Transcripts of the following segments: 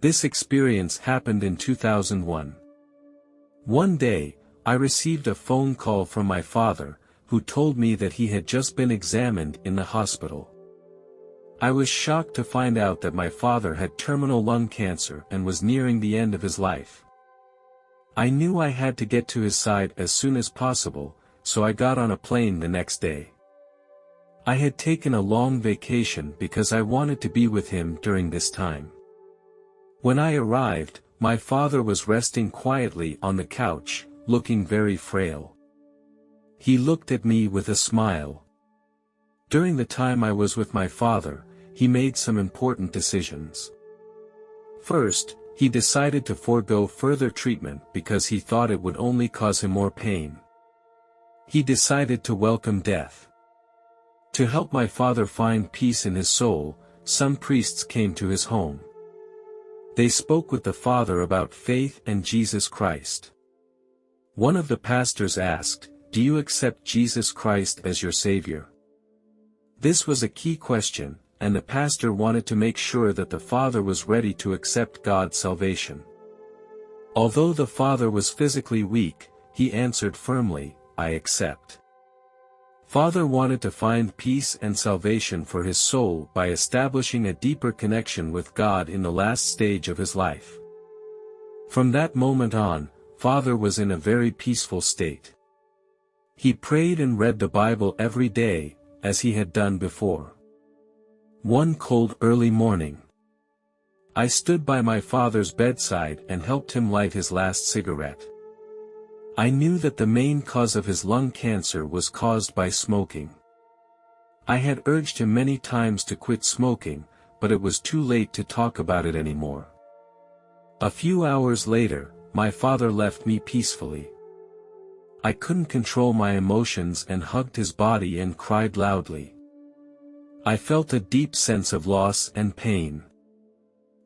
This experience happened in 2001. One day, I received a phone call from my father, who told me that he had just been examined in the hospital. I was shocked to find out that my father had terminal lung cancer and was nearing the end of his life. I knew I had to get to his side as soon as possible, so I got on a plane the next day. I had taken a long vacation because I wanted to be with him during this time. When I arrived, my father was resting quietly on the couch, looking very frail. He looked at me with a smile. During the time I was with my father, he made some important decisions. First, he decided to forego further treatment because he thought it would only cause him more pain. He decided to welcome death. To help my father find peace in his soul, some priests came to his home. They spoke with the father about faith and Jesus Christ. One of the pastors asked, "Do you accept Jesus Christ as your Savior?" This was a key question, and the pastor wanted to make sure that the father was ready to accept God's salvation. Although the father was physically weak, he answered firmly, "I accept." Father wanted to find peace and salvation for his soul by establishing a deeper connection with God in the last stage of his life. From that moment on, Father was in a very peaceful state. He prayed and read the Bible every day, as he had done before. One cold early morning, I stood by my father's bedside and helped him light his last cigarette. I knew that the main cause of his lung cancer was caused by smoking. I had urged him many times to quit smoking, but it was too late to talk about it anymore. A few hours later, my father left me peacefully. I couldn't control my emotions and hugged his body and cried loudly. I felt a deep sense of loss and pain.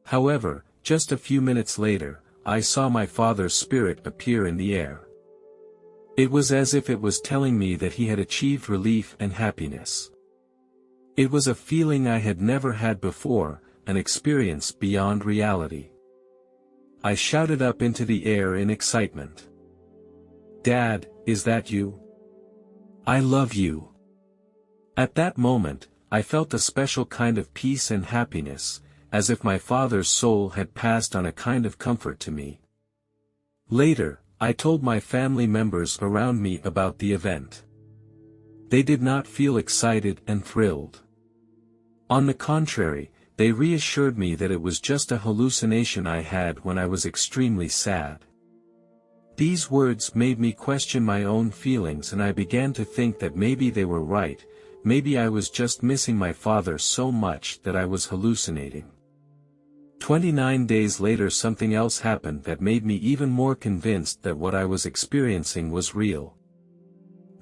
However, just a few minutes later, I saw my father's spirit appear in the air. It was as if it was telling me that he had achieved relief and happiness. It was a feeling I had never had before, an experience beyond reality. I shouted up into the air in excitement. "Dad, is that you? I love you." At that moment, I felt a special kind of peace and happiness, as if my father's soul had passed on a kind of comfort to me. Later, I told my family members around me about the event. They did not feel excited and thrilled. On the contrary, they reassured me that it was just a hallucination I had when I was extremely sad. These words made me question my own feelings, and I began to think that maybe they were right, maybe I was just missing my father so much that I was hallucinating. 29 days later something else happened that made me even more convinced that what I was experiencing was real.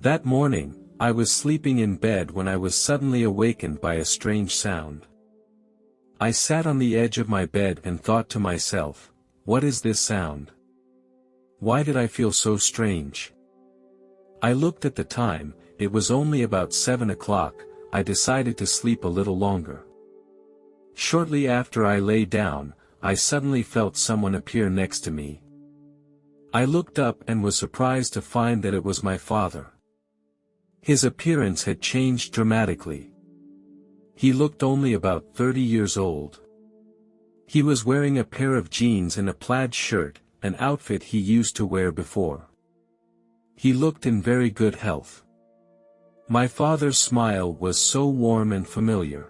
That morning, I was sleeping in bed when I was suddenly awakened by a strange sound. I sat on the edge of my bed and thought to myself, "What is this sound? Why did I feel so strange?" I looked at the time, it was only about 7 o'clock. I decided to sleep a little longer. Shortly after I lay down, I suddenly felt someone appear next to me. I looked up and was surprised to find that it was my father. His appearance had changed dramatically. He looked only about 30 years old. He was wearing a pair of jeans and a plaid shirt, an outfit he used to wear before. He looked in very good health. My father's smile was so warm and familiar.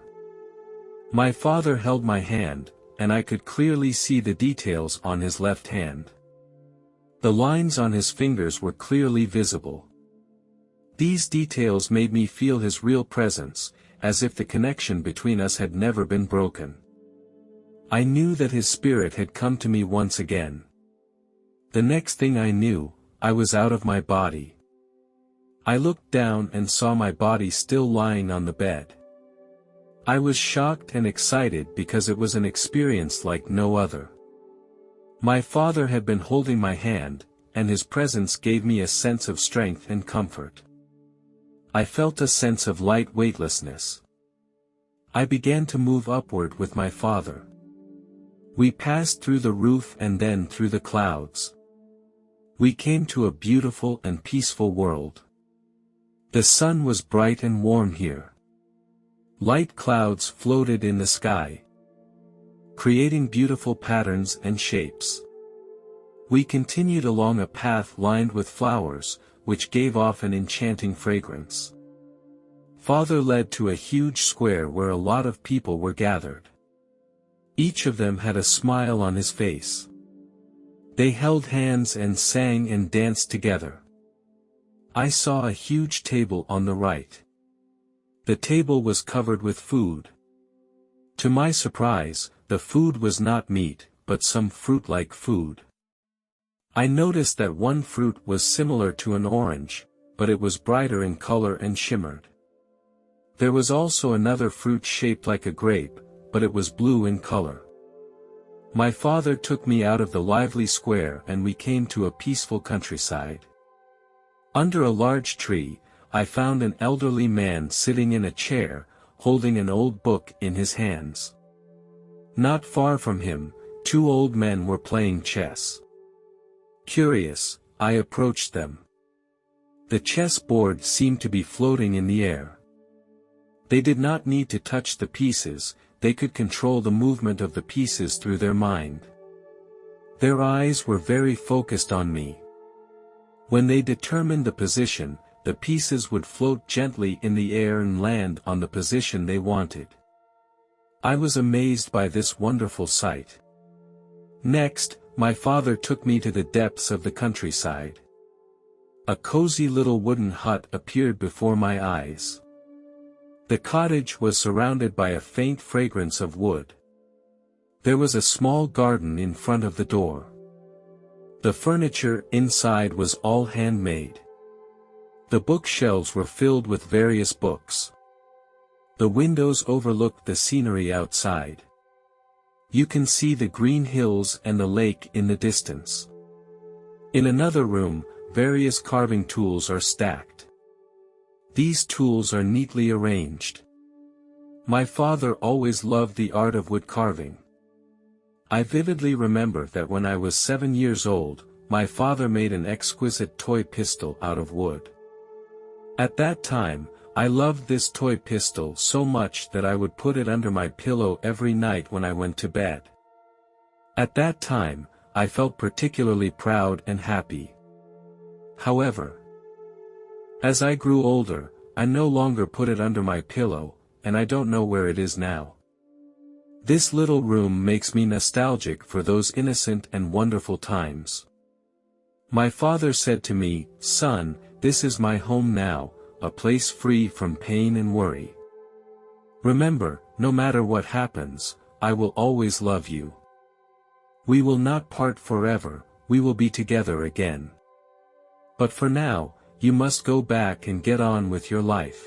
My father held my hand, and I could clearly see the details on his left hand. The lines on his fingers were clearly visible. These details made me feel his real presence, as if the connection between us had never been broken. I knew that his spirit had come to me once again. The next thing I knew, I was out of my body. I looked down and saw my body still lying on the bed. I was shocked and excited because it was an experience like no other. My father had been holding my hand, and his presence gave me a sense of strength and comfort. I felt a sense of light weightlessness. I began to move upward with my father. We passed through the roof and then through the clouds. We came to a beautiful and peaceful world. The sun was bright and warm here. Light clouds floated in the sky, creating beautiful patterns and shapes. We continued along a path lined with flowers, which gave off an enchanting fragrance. Father led to a huge square where a lot of people were gathered. Each of them had a smile on his face. They held hands and sang and danced together. I saw a huge table on the right. The table was covered with food. To my surprise, the food was not meat, but some fruit-like food. I noticed that one fruit was similar to an orange, but it was brighter in color and shimmered. There was also another fruit shaped like a grape, but it was blue in color. My father took me out of the lively square and we came to a peaceful countryside. Under a large tree, I found an elderly man sitting in a chair, holding an old book in his hands. Not far from him, two old men were playing chess. Curious, I approached them. The chess board seemed to be floating in the air. They did not need to touch the pieces, they could control the movement of the pieces through their mind. Their eyes were very focused on me. When they determined the position, the pieces would float gently in the air and land on the position they wanted. I was amazed by this wonderful sight. Next, my father took me to the depths of the countryside. A cozy little wooden hut appeared before my eyes. The cottage was surrounded by a faint fragrance of wood. There was a small garden in front of the door. The furniture inside was all handmade. The bookshelves were filled with various books. The windows overlooked the scenery outside. You can see the green hills and the lake in the distance. In another room, various carving tools are stacked. These tools are neatly arranged. My father always loved the art of wood carving. I vividly remember that when I was 7 years old, my father made an exquisite toy pistol out of wood. At that time, I loved this toy pistol so much that I would put it under my pillow every night when I went to bed. At that time, I felt particularly proud and happy. However, as I grew older, I no longer put it under my pillow, and I don't know where it is now. This little room makes me nostalgic for those innocent and wonderful times. My father said to me, "Son, this is my home now, a place free from pain and worry. Remember, no matter what happens, I will always love you. We will not part forever, we will be together again. But for now, you must go back and get on with your life.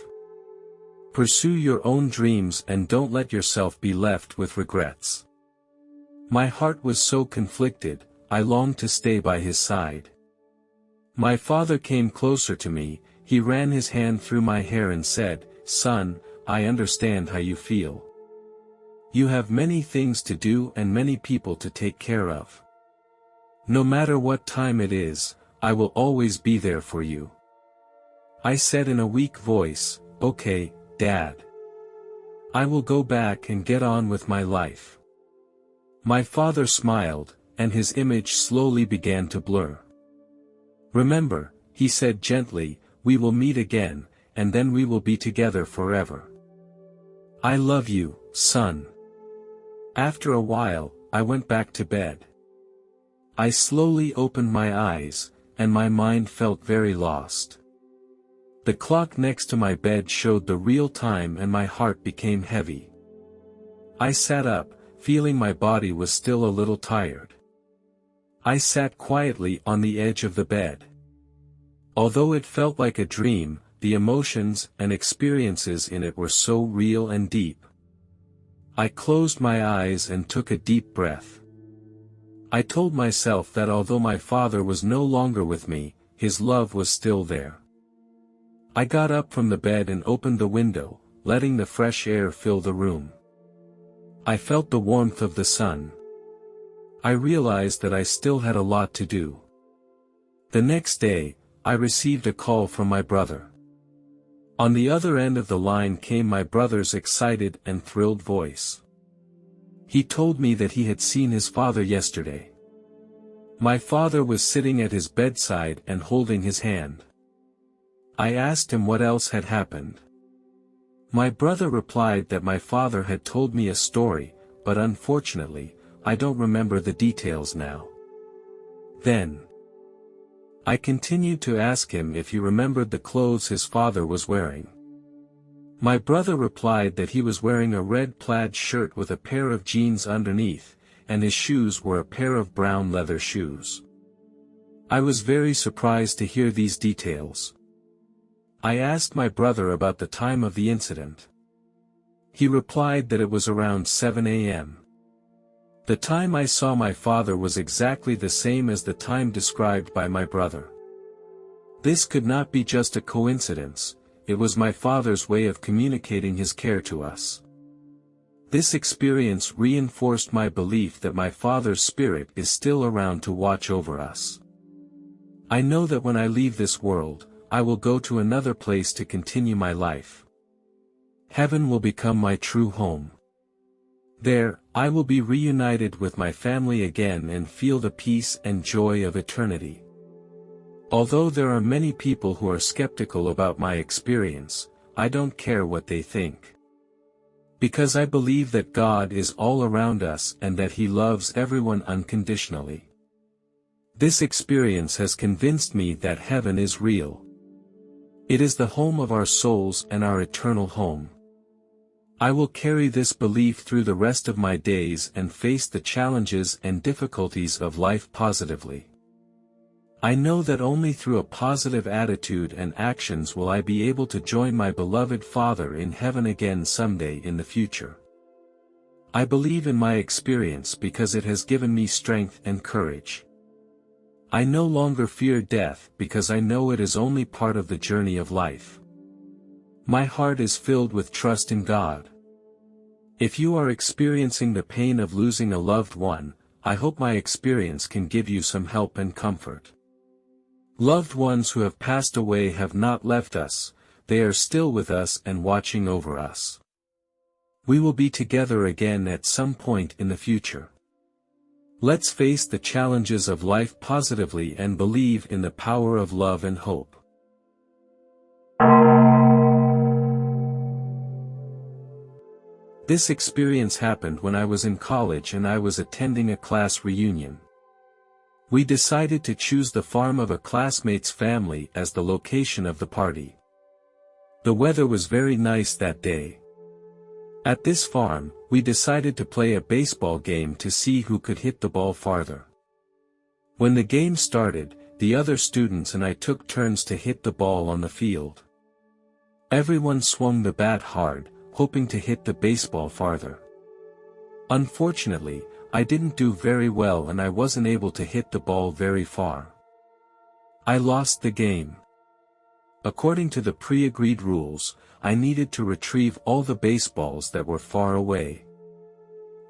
Pursue your own dreams and don't let yourself be left with regrets." My heart was so conflicted, I longed to stay by his side. My father came closer to me, he ran his hand through my hair and said, "Son, I understand how you feel. You have many things to do and many people to take care of. No matter what time it is, I will always be there for you." I said in a weak voice, "Okay, Dad. I will go back and get on with my life." My father smiled, and his image slowly began to blur. "Remember," he said gently, "we will meet again, and then we will be together forever. I love you, son." After a while, I went back to bed. I slowly opened my eyes, and my mind felt very lost. The clock next to my bed showed the real time and my heart became heavy. I sat up, feeling my body was still a little tired. I sat quietly on the edge of the bed. Although it felt like a dream, the emotions and experiences in it were so real and deep. I closed my eyes and took a deep breath. I told myself that although my father was no longer with me, his love was still there. I got up from the bed and opened the window, letting the fresh air fill the room. I felt the warmth of the sun. I realized that I still had a lot to do. The next day, I received a call from my brother. On the other end of the line came my brother's excited and thrilled voice. He told me that he had seen his father yesterday. My father was sitting at his bedside and holding his hand. I asked him what else had happened. My brother replied that my father had told me a story, but unfortunately, I don't remember the details now. Then, I continued to ask him if he remembered the clothes his father was wearing. My brother replied that he was wearing a red plaid shirt with a pair of jeans underneath, and his shoes were a pair of brown leather shoes. I was very surprised to hear these details. I asked my brother about the time of the incident. He replied that it was around 7 a.m. The time I saw my father was exactly the same as the time described by my brother. This could not be just a coincidence, it was my father's way of communicating his care to us. This experience reinforced my belief that my father's spirit is still around to watch over us. I know that when I leave this world, I will go to another place to continue my life. Heaven will become my true home. There, I will be reunited with my family again and feel the peace and joy of eternity. Although there are many people who are skeptical about my experience, I don't care what they think. Because I believe that God is all around us and that He loves everyone unconditionally. This experience has convinced me that heaven is real. It is the home of our souls and our eternal home. I will carry this belief through the rest of my days and face the challenges and difficulties of life positively. I know that only through a positive attitude and actions will I be able to join my beloved Father in heaven again someday in the future. I believe in my experience because it has given me strength and courage. I no longer fear death because I know it is only part of the journey of life. My heart is filled with trust in God. If you are experiencing the pain of losing a loved one, I hope my experience can give you some help and comfort. Loved ones who have passed away have not left us, they are still with us and watching over us. We will be together again at some point in the future. Let's face the challenges of life positively and believe in the power of love and hope. This experience happened when I was in college and I was attending a class reunion. We decided to choose the farm of a classmate's family as the location of the party. The weather was very nice that day. At this farm, we decided to play a baseball game to see who could hit the ball farther. When the game started, the other students and I took turns to hit the ball on the field. Everyone swung the bat hard, hoping to hit the baseball farther. Unfortunately, I didn't do very well and I wasn't able to hit the ball very far. I lost the game. According to the pre-agreed rules, I needed to retrieve all the baseballs that were far away.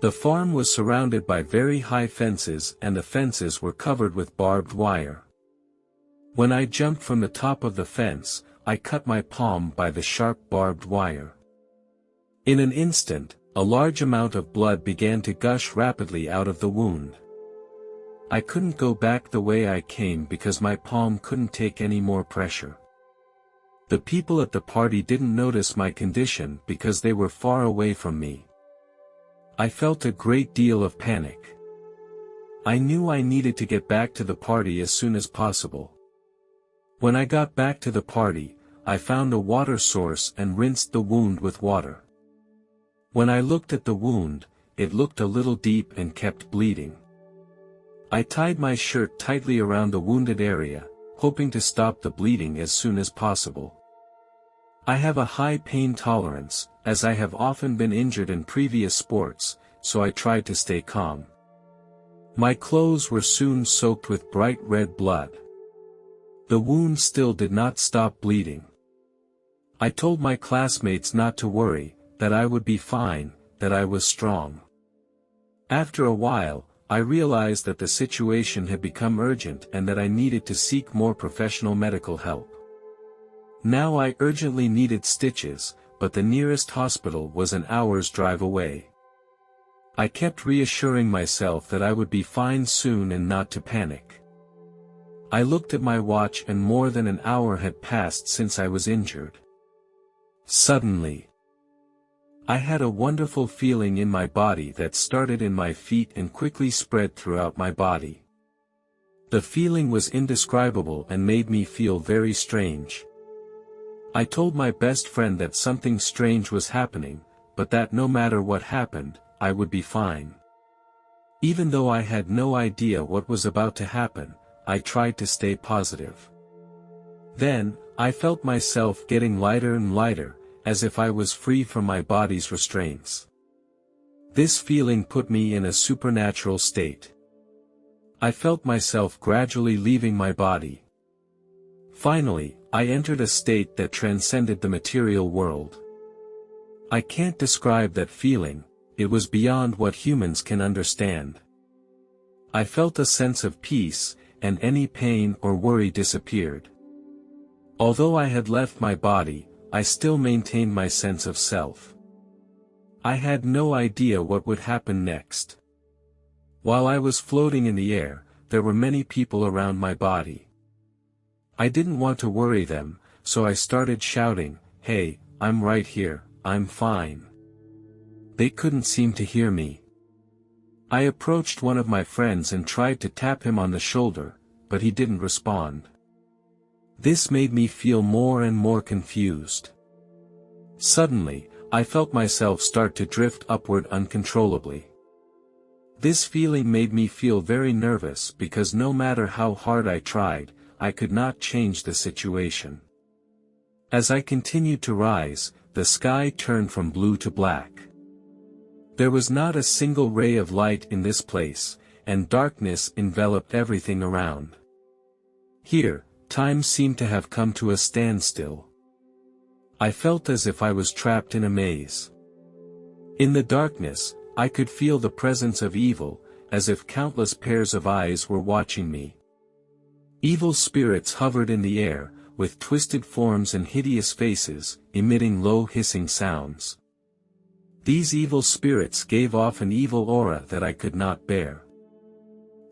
The farm was surrounded by very high fences and the fences were covered with barbed wire. When I jumped from the top of the fence, I cut my palm by the sharp barbed wire. In an instant, a large amount of blood began to gush rapidly out of the wound. I couldn't go back the way I came because my palm couldn't take any more pressure. The people at the party didn't notice my condition because they were far away from me. I felt a great deal of panic. I knew I needed to get back to the party as soon as possible. When I got back to the party, I found a water source and rinsed the wound with water. When I looked at the wound, it looked a little deep and kept bleeding. I tied my shirt tightly around the wounded area, hoping to stop the bleeding as soon as possible. I have a high pain tolerance, as I have often been injured in previous sports, so I tried to stay calm. My clothes were soon soaked with bright red blood. The wound still did not stop bleeding. I told my classmates not to worry, that I would be fine, that I was strong. After a while, I realized that the situation had become urgent and that I needed to seek more professional medical help. Now I urgently needed stitches, but the nearest hospital was an hour's drive away. I kept reassuring myself that I would be fine soon and not to panic. I looked at my watch and more than an hour had passed since I was injured. Suddenly, I had a wonderful feeling in my body that started in my feet and quickly spread throughout my body. The feeling was indescribable and made me feel very strange. I told my best friend that something strange was happening, but that no matter what happened, I would be fine. Even though I had no idea what was about to happen, I tried to stay positive. Then, I felt myself getting lighter and lighter, as if I was free from my body's restraints. This feeling put me in a supernatural state. I felt myself gradually leaving my body. Finally, I entered a state that transcended the material world. I can't describe that feeling, it was beyond what humans can understand. I felt a sense of peace, and any pain or worry disappeared. Although I had left my body, I still maintained my sense of self. I had no idea what would happen next. While I was floating in the air, there were many people around my body. I didn't want to worry them, so I started shouting, "Hey, I'm right here, I'm fine." They couldn't seem to hear me. I approached one of my friends and tried to tap him on the shoulder, but he didn't respond. This made me feel more and more confused. Suddenly, I felt myself start to drift upward uncontrollably. This feeling made me feel very nervous because no matter how hard I tried, I could not change the situation. As I continued to rise, the sky turned from blue to black. There was not a single ray of light in this place, and darkness enveloped everything around. Here, time seemed to have come to a standstill. I felt as if I was trapped in a maze. In the darkness, I could feel the presence of evil, as if countless pairs of eyes were watching me. Evil spirits hovered in the air, with twisted forms and hideous faces, emitting low hissing sounds. These evil spirits gave off an evil aura that I could not bear.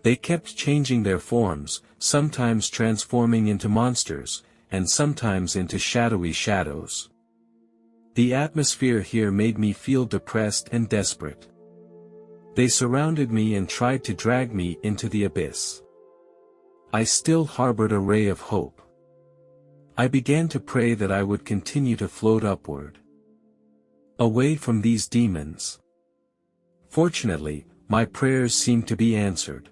They kept changing their forms, sometimes transforming into monsters, and sometimes into shadowy shadows. The atmosphere here made me feel depressed and desperate. They surrounded me and tried to drag me into the abyss. I still harbored a ray of hope. I began to pray that I would continue to float upward, away from these demons. Fortunately, my prayers seemed to be answered.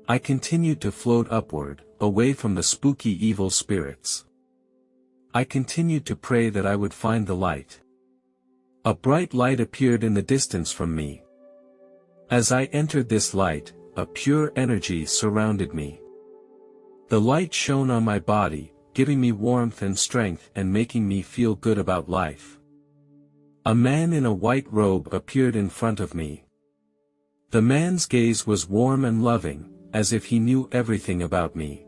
I continued to float upward, away from the spooky evil spirits. I continued to pray that I would find the light. A bright light appeared in the distance from me. As I entered this light, a pure energy surrounded me. The light shone on my body, giving me warmth and strength and making me feel good about life. A man in a white robe appeared in front of me. The man's gaze was warm and loving, as if he knew everything about me.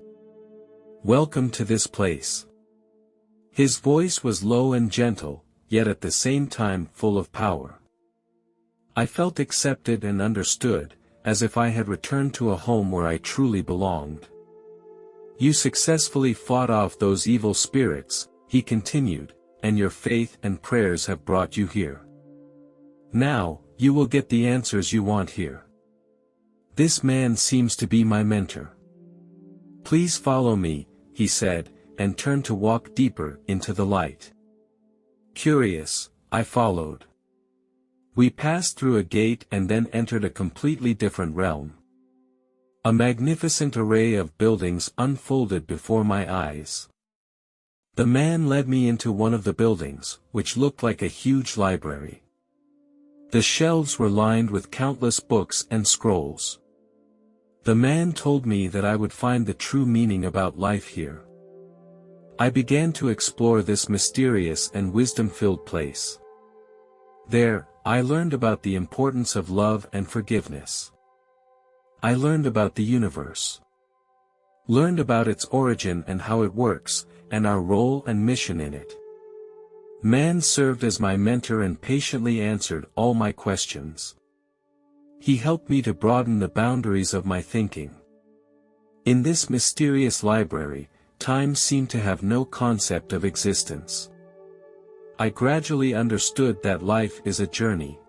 "Welcome to this place." His voice was low and gentle, yet at the same time full of power. I felt accepted and understood, as if I had returned to a home where I truly belonged. "You successfully fought off those evil spirits," he continued, "and your faith and prayers have brought you here. Now, you will get the answers you want here. This man seems to be my mentor. Please follow me," he said, and turned to walk deeper into the light. Curious, I followed. We passed through a gate and then entered a completely different realm. A magnificent array of buildings unfolded before my eyes. The man led me into one of the buildings, which looked like a huge library. The shelves were lined with countless books and scrolls. The man told me that I would find the true meaning about life here. I began to explore this mysterious and wisdom-filled place. There, I learned about the importance of love and forgiveness. I learned about the universe. Learned about its origin and how it works, and our role and mission in it. Man served as my mentor and patiently answered all my questions. He helped me to broaden the boundaries of my thinking. In this mysterious library, time seemed to have no concept of existence. I gradually understood that life is a journey.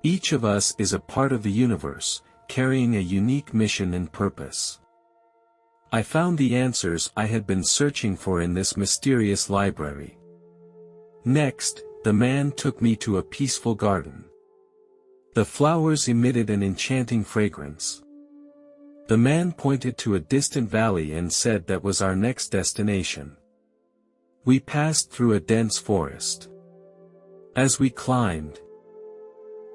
Each of us is a part of the universe, carrying a unique mission and purpose. I found the answers I had been searching for in this mysterious library. Next, the man took me to a peaceful garden. The flowers emitted an enchanting fragrance. The man pointed to a distant valley and said that was our next destination. We passed through a dense forest. As we climbed,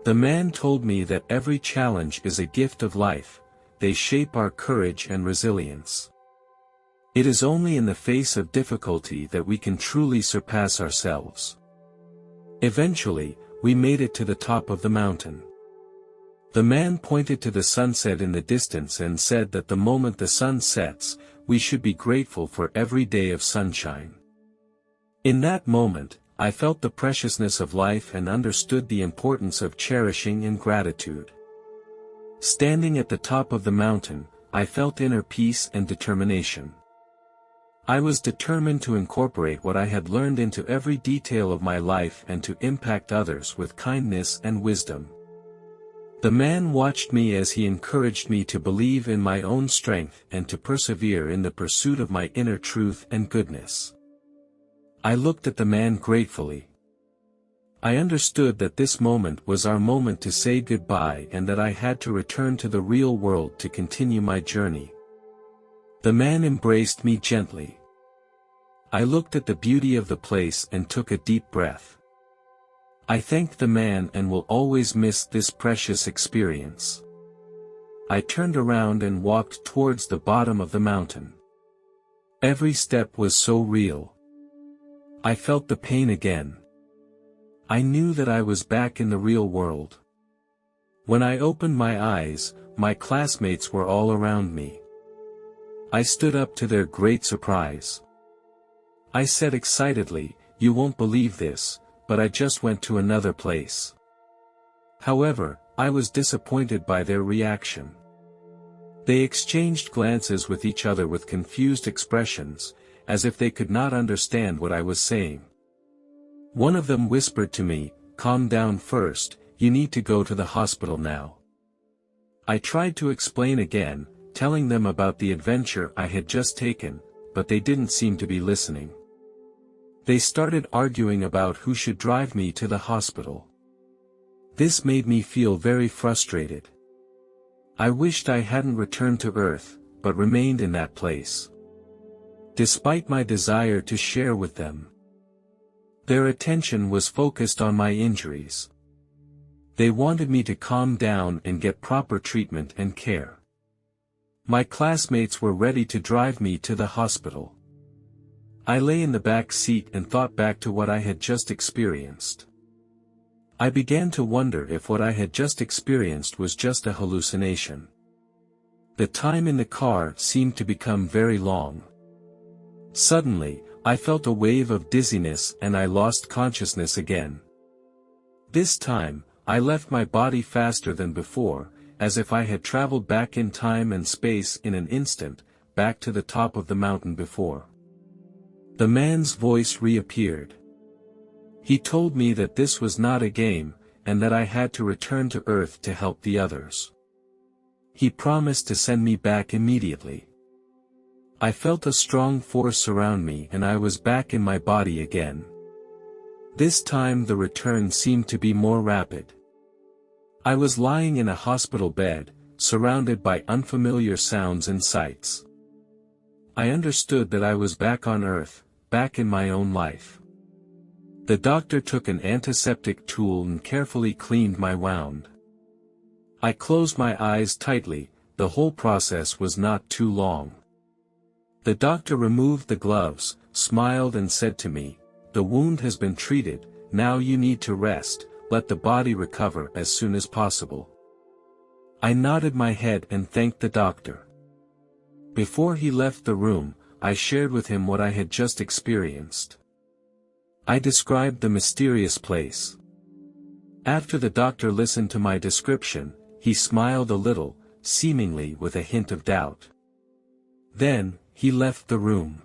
the man told me that every challenge is a gift of life, they shape our courage and resilience. It is only in the face of difficulty that we can truly surpass ourselves. Eventually, we made it to the top of the mountain. The man pointed to the sunset in the distance and said that the moment the sun sets, we should be grateful for every day of sunshine. In that moment, I felt the preciousness of life and understood the importance of cherishing and gratitude. Standing at the top of the mountain, I felt inner peace and determination. I was determined to incorporate what I had learned into every detail of my life and to impact others with kindness and wisdom. The man watched me as he encouraged me to believe in my own strength and to persevere in the pursuit of my inner truth and goodness. I looked at the man gratefully. I understood that this moment was our moment to say goodbye and that I had to return to the real world to continue my journey. The man embraced me gently. I looked at the beauty of the place and took a deep breath. I thanked the man and will always miss this precious experience. I turned around and walked towards the bottom of the mountain. Every step was so real. I felt the pain again. I knew that I was back in the real world. When I opened my eyes, my classmates were all around me. I stood up to their great surprise. I said excitedly, "You won't believe this, but I just went to another place." However, I was disappointed by their reaction. They exchanged glances with each other with confused expressions, as if they could not understand what I was saying. One of them whispered to me, "Calm down first, you need to go to the hospital now." I tried to explain again, telling them about the adventure I had just taken, but they didn't seem to be listening. They started arguing about who should drive me to the hospital. This made me feel very frustrated. I wished I hadn't returned to Earth, but remained in that place. Despite my desire to share with them, their attention was focused on my injuries. They wanted me to calm down and get proper treatment and care. My classmates were ready to drive me to the hospital. I lay in the back seat and thought back to what I had just experienced. I began to wonder if what I had just experienced was just a hallucination. The time in the car seemed to become very long. Suddenly, I felt a wave of dizziness and I lost consciousness again. This time, I left my body faster than before, as if I had traveled back in time and space in an instant, back to the top of the mountain before. The man's voice reappeared. He told me that this was not a game, and that I had to return to Earth to help the others. He promised to send me back immediately. I felt a strong force surround me and I was back in my body again. This time the return seemed to be more rapid. I was lying in a hospital bed, surrounded by unfamiliar sounds and sights. I understood that I was back on Earth, back in my own life. The doctor took an antiseptic tool and carefully cleaned my wound. I closed my eyes tightly, the whole process was not too long. The doctor removed the gloves, smiled and said to me, "The wound has been treated, now you need to rest, let the body recover as soon as possible." I nodded my head and thanked the doctor. Before he left the room, I shared with him what I had just experienced. I described the mysterious place. After the doctor listened to my description, he smiled a little, seemingly with a hint of doubt. Then, he left the room.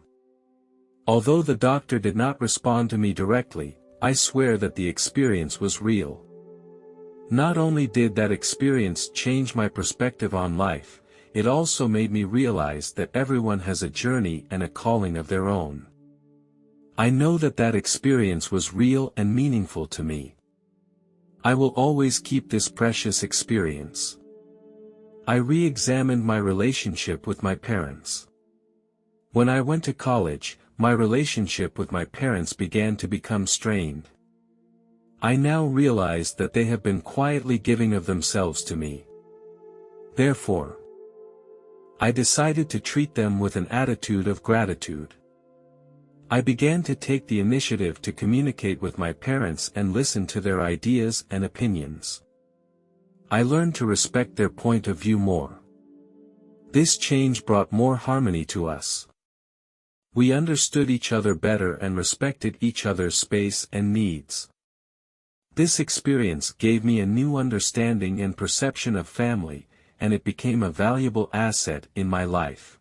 Although the doctor did not respond to me directly, I swear that the experience was real. Not only did that experience change my perspective on life, it also made me realize that everyone has a journey and a calling of their own. I know that that experience was real and meaningful to me. I will always keep this precious experience. I re-examined my relationship with my parents. When I went to college, my relationship with my parents began to become strained. I now realize that they have been quietly giving of themselves to me. Therefore, I decided to treat them with an attitude of gratitude. I began to take the initiative to communicate with my parents and listen to their ideas and opinions. I learned to respect their point of view more. This change brought more harmony to us. We understood each other better and respected each other's space and needs. This experience gave me a new understanding and perception of family, and it became a valuable asset in my life.